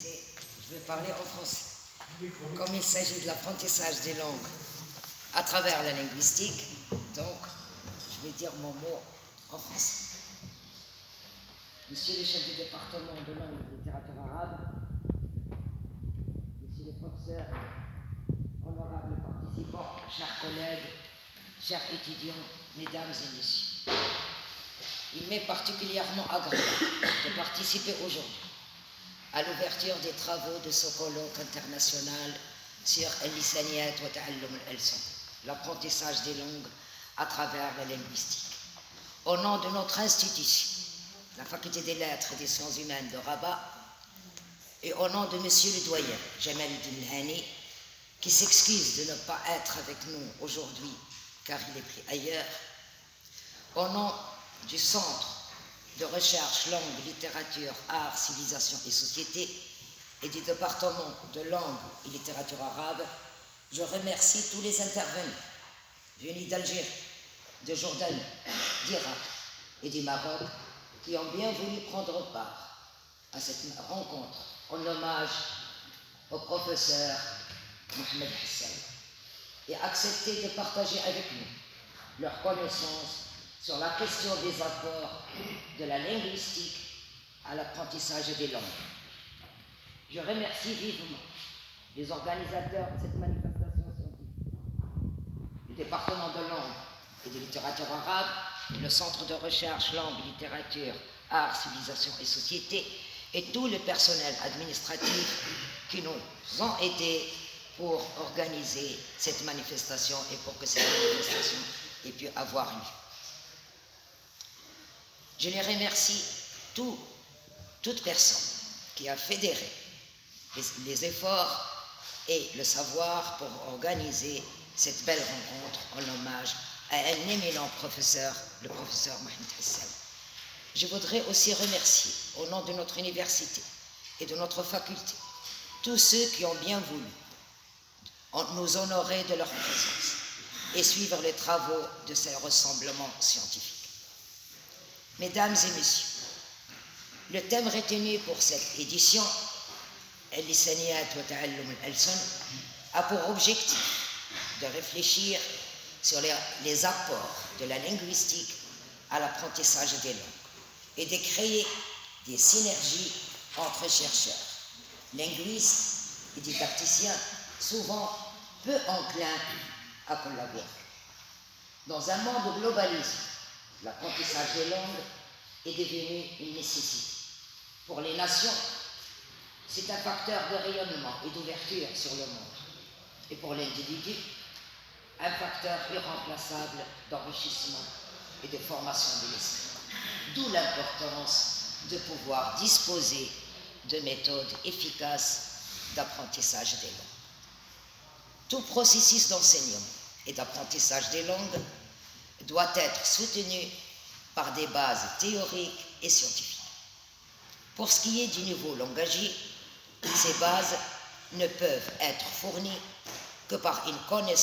Je vais parler en français. Comme il s'agit de l'apprentissage des langues à travers la linguistique, donc je vais dire mon mot en français. Monsieur le chef du département de langue et de littérature arabe, monsieur le professeur, honorables participants, chers collègues, chers étudiants, mesdames et messieurs, il m'est particulièrement agréable de participer aujourd'hui à l'ouverture des travaux de ce colloque international sur al-lisaniyat wa ta'allum al-alsan, l'apprentissage des langues à travers la linguistique. Au nom de notre institution, la faculté des lettres et des sciences humaines de Rabat, et au nom de monsieur le doyen, Jamal Dilhani, qui s'excuse de ne pas être avec nous aujourd'hui car il est pris ailleurs, au nom du Centre de recherche langue, littérature, art, civilisation et société et du département de langue et littérature arabe, je remercie tous les intervenants venus d'Algérie, de Jordanie, d'Irak et du Maroc qui ont bien voulu prendre part à cette rencontre en hommage au professeur Mohamed Hassan et accepter de partager avec nous leurs connaissances sur la question des apports de la linguistique à l'apprentissage des langues. Je remercie vivement les organisateurs de cette manifestation scientifique, le département de langue et de littérature arabe, le Centre de recherche langue, littérature, art, civilisation et société, et tout le personnel administratif qui nous ont aidés pour organiser cette manifestation et pour que cette manifestation ait pu avoir lieu. Je les remercie toute personne qui a fédéré les efforts et le savoir pour organiser cette belle rencontre en hommage à un éminent professeur, le professeur Mohamed Hassan. Je voudrais aussi remercier, au nom de notre université et de notre faculté, tous ceux qui ont bien voulu nous honorer de leur présence et suivre les travaux de ces rassemblements scientifiques. Mesdames et messieurs, le thème retenu pour cette édition, al-lisaniyat wa ta'allum al-alsan, a pour objectif de réfléchir sur les apports de la linguistique à l'apprentissage des langues et de créer des synergies entre chercheurs, linguistes et didacticiens, souvent peu enclins à collaborer. Dans un monde globalisé, l'apprentissage des langues est devenu une nécessité. Pour les nations, c'est un facteur de rayonnement et d'ouverture sur le monde. Et pour l'individu, un facteur irremplaçable d'enrichissement et de formation de l'esprit. D'où l'importance de pouvoir disposer de méthodes efficaces d'apprentissage des langues. Tout processus d'enseignement et d'apprentissage des langues doit être soutenu par des bases théoriques et scientifiques. Pour ce qui est du niveau langagier, ces bases ne peuvent être fournies que par une connaissance